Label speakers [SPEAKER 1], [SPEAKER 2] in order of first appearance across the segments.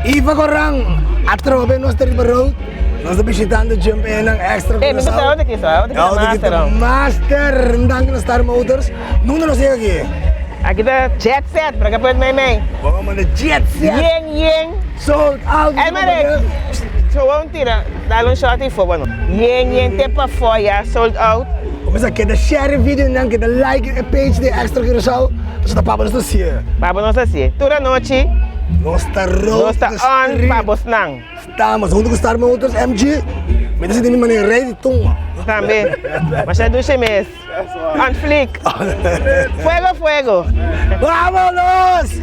[SPEAKER 1] Iva Corang, atrobe nós terima road. Nós estamos visitando o Jump in extra.
[SPEAKER 2] Hey, me gusta onde que isso? Onde que
[SPEAKER 1] é Master, ndang na Star Motors. Não nos chega aqui.
[SPEAKER 2] Aqui tá Jet Set, para que pode mei.
[SPEAKER 1] Vamos mandar Jet Set.
[SPEAKER 2] Yeng.
[SPEAKER 1] Sold out.
[SPEAKER 2] Hey, Marek. So, vamos tirar. Dá-lhe shot e fogo, não. Yeng, tempo fora, sold out.
[SPEAKER 1] Vamos aqui, da share vídeo, não, que da like a page de Extra Curaçao. Nós está para nós assim.
[SPEAKER 2] Para nós assim. Toda noite.
[SPEAKER 1] Nós está road.
[SPEAKER 2] Nós está on, para nós não.
[SPEAKER 1] Estamos junto com Star Motors MG. Mas assim, de minha maneira, ready, tum.
[SPEAKER 2] Também. Mas é 12 meses. On flick. Fuego, fuego.
[SPEAKER 1] Vámonos!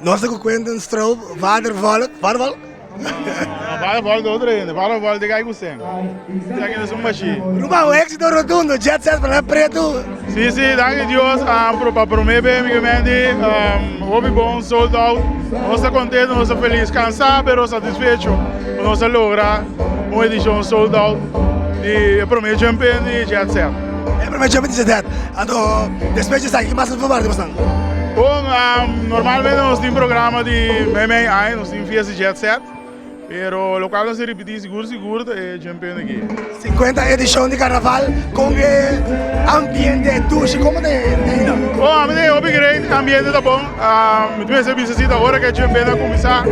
[SPEAKER 1] Nós estamos com Quentin Stroop, Vaderwald.
[SPEAKER 3] Vaderwald de outra ainda, Vaderwald de Gaigucem. Isso aqui é uma machine.
[SPEAKER 1] Rumba, o êxito rotundo, Jet Set para preto.
[SPEAKER 3] Sim, sim, danke Deus, para mim, amigamente, hobby bom, sold out. Nós estamos contentes, nós estamos felizes, cansados, mas satisfeitos. Nós vamos lograr uma edição sold out de primeiro Jump in de Jet Set.
[SPEAKER 1] É o primeiro Jump in de Jet Set. Então, depois disso aqui, mais informar de você.
[SPEAKER 3] Bom, normalmente nós temos programa de MMA, nós temos fiesta de Jet Set, mas o local não se repete seguro, é Jump in aqui.
[SPEAKER 1] 50 edição de carnaval com ambiente duche, como tem ainda?
[SPEAKER 3] Bom, a minha upgrade, ambiente tá bom. Muito bem, serviço assim agora que a Jump in vai começar,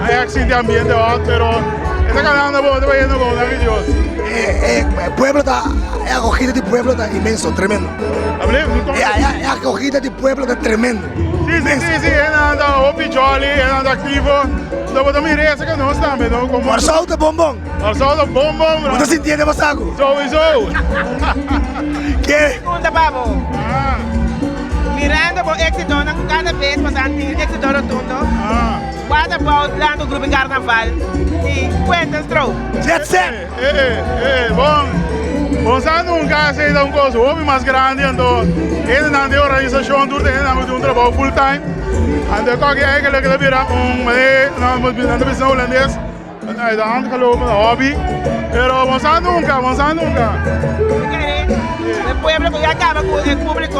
[SPEAKER 3] aí que sente ambiente alto, mas essa canal tá bom, tá indo bom, tá Deus.
[SPEAKER 1] O pueblo tá, a acogida do pueblo tá imenso, tremendo. A acogida do pueblo tá tremendo.
[SPEAKER 3] Sim, ele anda hopi jolly, ele anda ativo. Então vou me essa que nós também, não como.
[SPEAKER 1] Marçal tá bombom.
[SPEAKER 3] Marçal tá bombom.
[SPEAKER 1] Você sentindo você saco?
[SPEAKER 3] Sowieso.
[SPEAKER 1] Que?
[SPEAKER 2] Segunda babo. Mirando o éxito na cada vez passando éxito rotundo. What about lá no grupo Carnaval e Quentin Stroop?
[SPEAKER 1] Jet Set.
[SPEAKER 3] Bom, sabe nunca se dá coisa, o homem mais grande, então ele não tem organização, ele não tem trabalho full time. Então qualquer que ele vira não precisa holandês, não dá que lo hobby, mas sabe nunca.
[SPEAKER 2] O pueblo que acaba com o público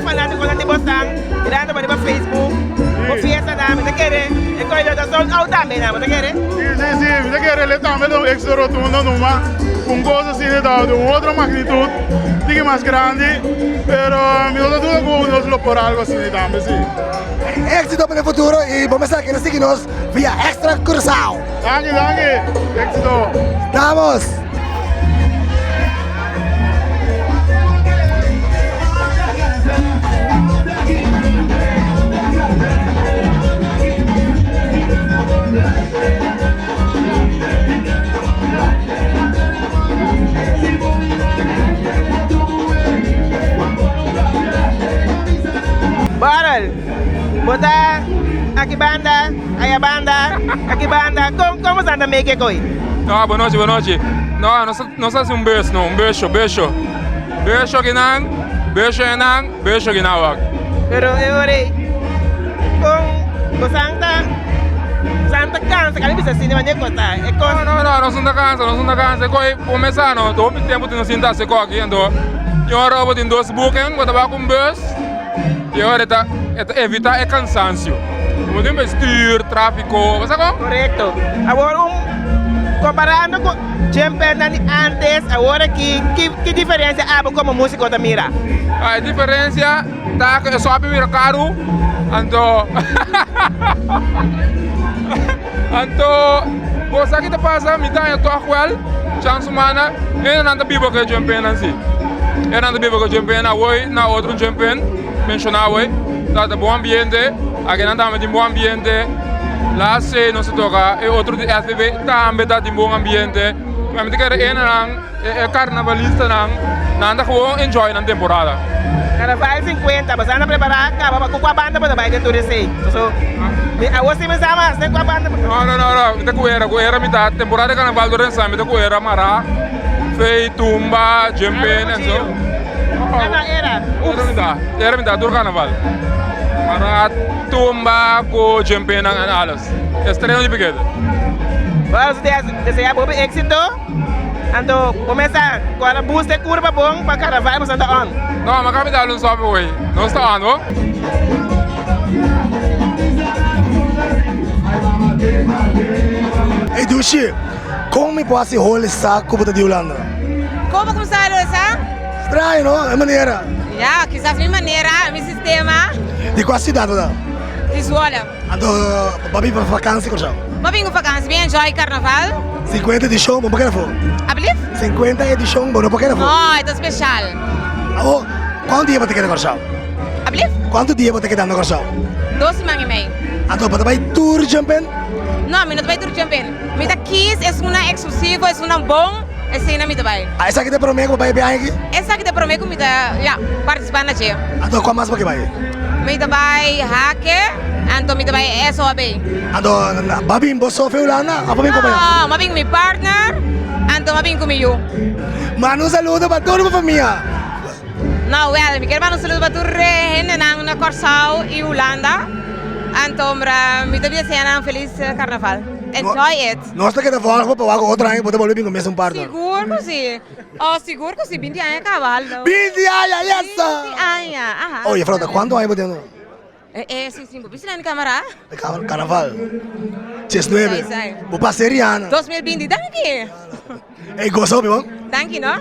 [SPEAKER 2] falando com a devoção, tirando para Facebook, o fiesta da me querer, e com ele da sold out também, não me querer?
[SPEAKER 3] Sim, me querer ele também um extra rotundo numa com coisa assim de outra magnitude, diga mais grande, mas me dá tudo com nós por algo assim também, sim.
[SPEAKER 1] Éxito para o futuro e vamos a que nos seguimos via Extra Curaçao.
[SPEAKER 3] Danke, éxito.
[SPEAKER 1] Vamos.
[SPEAKER 2] Baral, botar aqui banda, aí a banda, aqui banda, como anda meio que coi?
[SPEAKER 4] No, boa noite. No, não sei um beijo, não, um beijo. Beijo que não, beijo que não, beijo que não.
[SPEAKER 2] Pero ahora, con Santa cansa, kali bisa sini banyak kota.
[SPEAKER 4] No son da cansa. Koi começar no, todo o tempo tem sinta se aqui ando. E agora vou ter dois bookings, vou trabalhar com bus. E agora evitar cansaço. Vou ter stuur, tráfico, você como?
[SPEAKER 2] Correcto. Agora comparando com Champion antes, agora que diferença há como músico da mira?
[SPEAKER 4] A diferença tá que só abrir caro, cosa que te pasa, me dá eu tô igual, chance humana, eu não ando vivo que Champion assim. Eu não ando vivo que Champion, hoje na outro Champion, mencionar hoje, tá de bom ambiente, aqui não tá de bom ambiente. Lá se não se toca, e outro de FV também está de bom ambiente. Mas me diga é carnavalista não anda com enjoy na temporada.
[SPEAKER 2] Carnaval 50, mas anda preparar acaba com a banda para vai dentro desse. So, a você me chama, tem com a banda.
[SPEAKER 4] Não, me tá com era me dá temporada carnaval do Rensa, me tá com era Mará, Fei, Tumba, Jempen, então. Era me dá do carnaval. Mará, Tumba, com Jempen e alles. Estreia de pequeno.
[SPEAKER 2] Vamos desejar bom éxito. Então, começa com a boost curva bom para carnaval, mas anda on.
[SPEAKER 4] Não, mas cabe dar um sobe hoje. Não está on, não?
[SPEAKER 1] Ei, Dushi, como me pode rolar essa Copa de Holanda?
[SPEAKER 5] Como começar essa?
[SPEAKER 1] Estranho, não? É maneira.
[SPEAKER 5] Ja, quizás de maneira, meu sistema.
[SPEAKER 1] De qual cidade, não?
[SPEAKER 5] De Zwolle.
[SPEAKER 1] Então, para vir para vakantie, com já?
[SPEAKER 5] Mas vim com vakantie, bem enjoy carnaval.
[SPEAKER 1] 50 edição, bom para que for?
[SPEAKER 5] Alsjeblieft?
[SPEAKER 1] 50 edição, bom para que for?
[SPEAKER 5] Oh, het is speciaal.
[SPEAKER 1] Oh, quanto dia você quer com já?
[SPEAKER 5] Alsjeblieft?
[SPEAKER 1] Quanto dia você quer dando com já?
[SPEAKER 5] 2 semanas e meio.
[SPEAKER 1] Então, para vai tour jumping?
[SPEAKER 5] Não, eu não vai tour jumping. Minha kiss é uma exclusiva, é uma bom, é cena minha vai.
[SPEAKER 1] Ah, essa aqui te prometo para ir bem aqui?
[SPEAKER 5] Essa aqui te prometo que já participar na dia.
[SPEAKER 1] Então, qual mais para que vai?
[SPEAKER 5] Minha vai hacker, então minha vai SOB.
[SPEAKER 1] Então, babim, você sofreu lá, não? Apa bem como é?
[SPEAKER 5] Não, mas vim com meu partner, então mas vim comigo.
[SPEAKER 1] Mano, saludo para toda a família.
[SPEAKER 5] Não, well, me quero mandar um saludo para toda a gente na Corsau e Holanda. Então, me devia ser um feliz carnaval. Enjoy it.
[SPEAKER 1] Nós estamos aqui de volta para outro ano, para voltar com o mesmo partner.
[SPEAKER 5] Seguro que sim. Oh, seguro que sim. 20 anos é cavalo.
[SPEAKER 1] 20 anos, yes!
[SPEAKER 5] 20 anos, aham.
[SPEAKER 1] Oye, Frota, ¿cuántos años tienes?
[SPEAKER 5] Sim, ¿viste en cámara?
[SPEAKER 1] Carnaval. 19. Vou para Seriana.
[SPEAKER 5] 2020, danke.
[SPEAKER 1] Ei, gostou, meu?
[SPEAKER 5] Danke, não?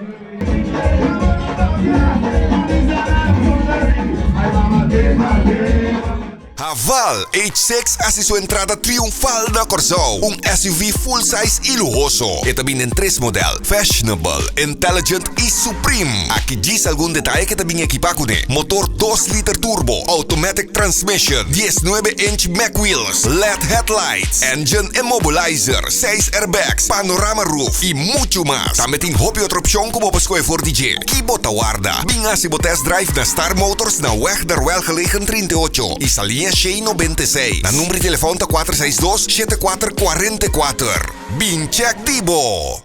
[SPEAKER 6] Haval H6 hace su entrada triunfal na Corsau, un SUV full-size y lujoso. Que también en 3 model, fashionable, intelligent y supreme. Aquí dice algún detalle que también equipa con motor 2 liter turbo, automatic transmission, 19-inch Mac wheels, LED headlights, engine immobilizer, 6 airbags, panorama roof y mucho más. También tiene otra opción como pascoe for DJ. Kibo Tawarda, binga si test drive na Star Motors na weg der welgelegen 38 y salía Shea 96. Na número de telefoon 462-7444. Binche activo.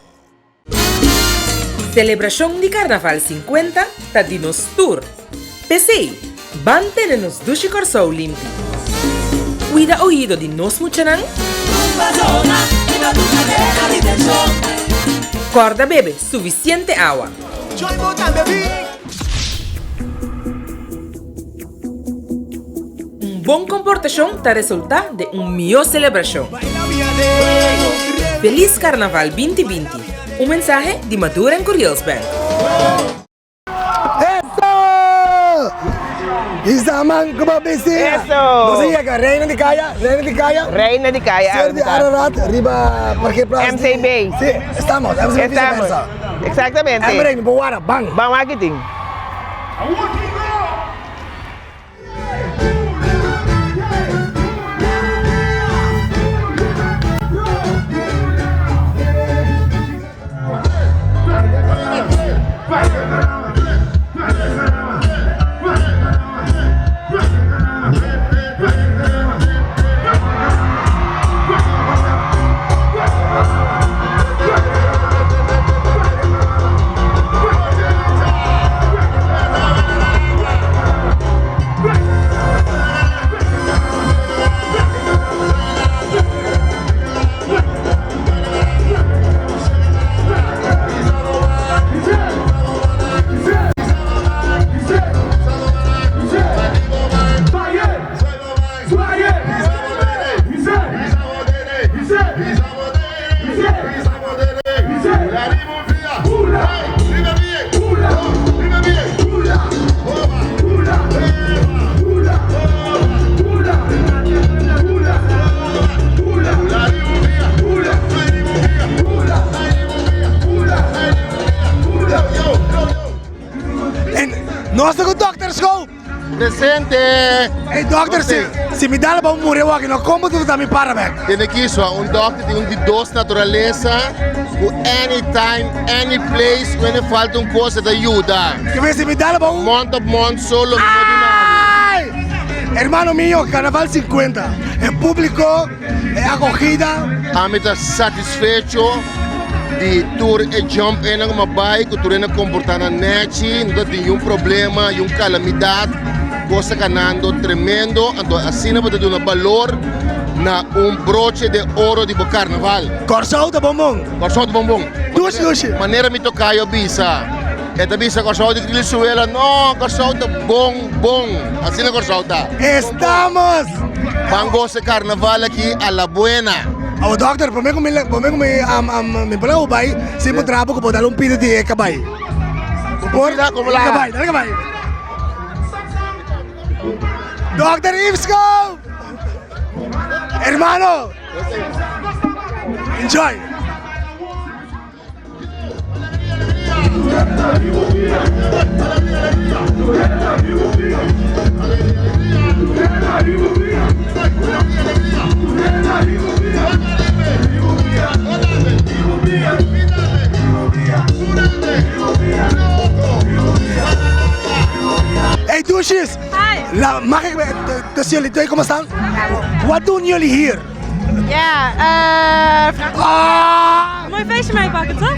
[SPEAKER 7] Celebración de Carnaval 50 Tadinos Tour. PC, Bante nos Dushi Corsau Limpi. Cuida oído de nos muchanan. Corda bebe suficiente agua. Bom comportação está resulta de maior celebração. Feliz Carnaval 2020. Mensaje de Madura Curious Bank.
[SPEAKER 1] Eso! Isaman como besi.
[SPEAKER 2] Eso!
[SPEAKER 1] Você ia Reina de Caia?
[SPEAKER 2] Reina de Caia.
[SPEAKER 1] Ser de Ararat, riba Parque Plaza.
[SPEAKER 2] MCB.
[SPEAKER 1] Sí, estamos.
[SPEAKER 2] Estamos. Exactamente.
[SPEAKER 1] Emre, boara, bang.
[SPEAKER 2] Bang marketing.
[SPEAKER 8] Presente!
[SPEAKER 1] Hey, dokter, se me dá para morrer aqui, não como tu também para, velho.
[SPEAKER 8] Tem aqui só doctor tem de dos natureza, anytime, any place, quando falta coisa de ajuda.
[SPEAKER 1] Que vez se me dá para
[SPEAKER 8] month of month, solo.
[SPEAKER 1] Ai! Hermano mío, Carnaval 50. É público, é acogida.
[SPEAKER 8] A mim está satisfeito de tour e jump em uma bike, tour em comportar na net, não tem problema, calamidade, coisa ganhando tremendo, então assim não pode dar um valor na broche de ouro de Carnaval.
[SPEAKER 1] Corsão de bombom.
[SPEAKER 8] Corsão de bombom.
[SPEAKER 1] Dushi.
[SPEAKER 8] Maneira me tocar eu bisa. Esta bisa corsão de Venezuela, não, corsão de bom. Assim não corsão tá.
[SPEAKER 1] Estamos.
[SPEAKER 8] Vamos se Carnaval aqui a la buena.
[SPEAKER 1] Oh, dokter, para mim me pala ubay, se mo trapo ko po dalong pito di kabay.
[SPEAKER 8] Por como lá.
[SPEAKER 1] Kabay. Dr. Ivsko! Hermano! Enjoy! Hey, douches!
[SPEAKER 9] Hi!
[SPEAKER 1] Mag ik tussen jullie twee komen staan? Wat doen jullie hier?
[SPEAKER 9] Ja, mooi feestje meepakken, toch?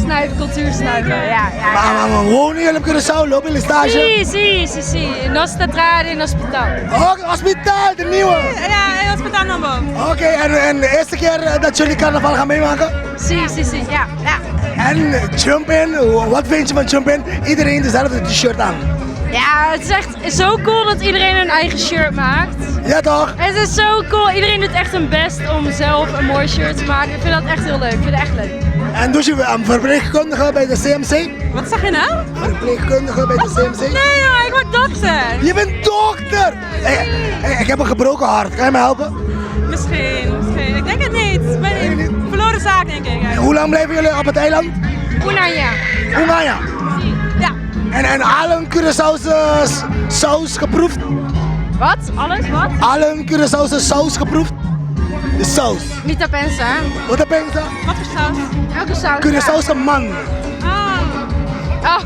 [SPEAKER 10] Nee, cultuur snuiven. Ja.
[SPEAKER 1] Maar wonen jullie op Curaçao? Lopen jullie stage?
[SPEAKER 10] Sì. Nostra strada in hospitaal.
[SPEAKER 1] Oh, hospitaal, de nieuwe!
[SPEAKER 9] Ja, hospitaal Nambo.
[SPEAKER 1] Oké, en de eerste keer dat jullie carnaval gaan meemaken?
[SPEAKER 10] Sì. Ja.
[SPEAKER 1] En jump-in, wat vind je van jump-in? Iedereen dezelfde t-shirt aan.
[SPEAKER 10] Ja, het is echt zo cool dat iedereen een eigen shirt maakt.
[SPEAKER 1] Ja toch?
[SPEAKER 10] Het is zo cool. Iedereen doet echt hun best om zelf een mooi shirt te maken. Ik vind dat echt heel leuk. Ik vind het echt leuk.
[SPEAKER 1] En dus je een verpleegkundige bij de CMC?
[SPEAKER 9] Wat zeg je nou?
[SPEAKER 1] Verpleegkundige bij de CMC?
[SPEAKER 9] Nee joh, ik word dokter.
[SPEAKER 1] Je bent dokter! Ik heb een gebroken hart, kan je me helpen?
[SPEAKER 9] Misschien. Ik denk het niet. Verloren zaak denk ik.
[SPEAKER 1] Hoe lang blijven jullie op het eiland?
[SPEAKER 10] Unaya.
[SPEAKER 9] Ja.
[SPEAKER 1] En allen Curaçaose saus geproefd?
[SPEAKER 10] Wat? Alles? Wat?
[SPEAKER 1] Allen Curaçaose saus geproefd? De saus.
[SPEAKER 10] Niet te pensa.
[SPEAKER 1] Wat denk je?
[SPEAKER 9] Wat voor saus?
[SPEAKER 10] Elke saus.
[SPEAKER 1] Curaçaose man.
[SPEAKER 10] Oh.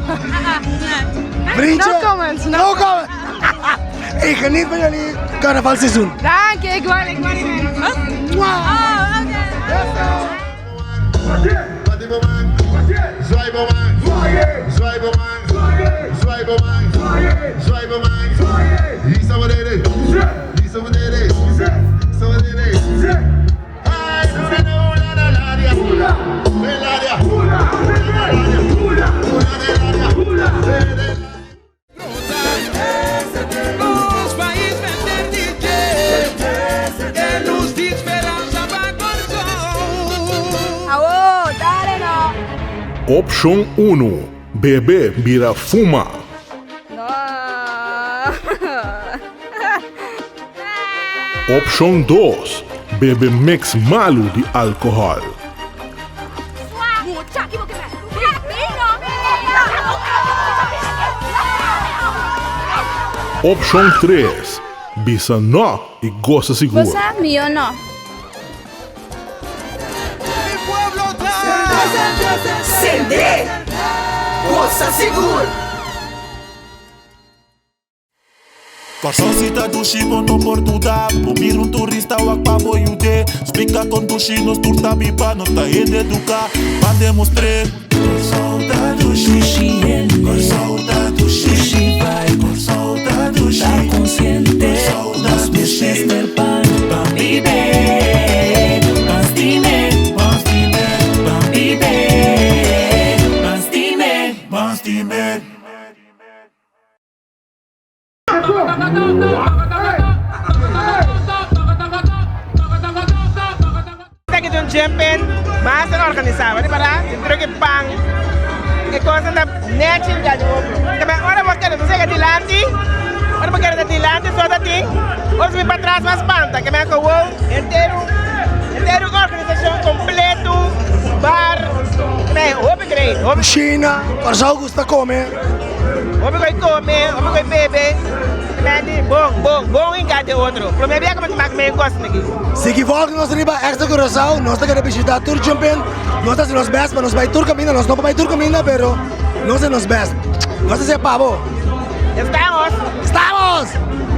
[SPEAKER 9] Nee.
[SPEAKER 1] Vriendje?
[SPEAKER 10] No comment.
[SPEAKER 1] No comment. Ik geniet van jullie carnavalseizoen.
[SPEAKER 10] Dank je, ik wou niet meer.
[SPEAKER 9] Wat?
[SPEAKER 1] Mwah.
[SPEAKER 9] Oké.
[SPEAKER 11] Option 1. Bebé vira fuma. Option 2. Bebe mix malu de alcohol. Option 3. Bisa no y goza seguro.
[SPEAKER 10] Você é mío no?
[SPEAKER 7] Sendê! Goza seguro!
[SPEAKER 12] Corsão cita dushi bono Portugal. Pomir turista wak pa boyude. Spika con dushi nos turta bipa nos ta educa. Van demonstre. Corsão da dushi. Corsão da dushi. Vai corsão da dushi. Tá consciente. Nos meses del pan. Pan viver. Pastime. Pan viver. Pastime.
[SPEAKER 2] Tem que jumping, mas é organizado, né? Para entrar em pang, que coisa da net já de novo. Também agora vou querer você que dilante, agora vou querer dilante só daqui, hoje me para trás mais panta, que me acabou inteiro organização completo, bar, né? Upgrade.
[SPEAKER 1] China, Corsão gusta comer.
[SPEAKER 2] Upgrade comer, upgrade bebe. bom engate outro. Pro meu dia como te mag meio gosto aqui.
[SPEAKER 1] Se que volta nós riba extra Curaçao, nós tá querendo visitar Tour Champion, nós tá nos best, mas nós vai Tour Camina, nós não vai Tour Camina, pero nós é nos best. Nós é pavo.
[SPEAKER 2] Estamos.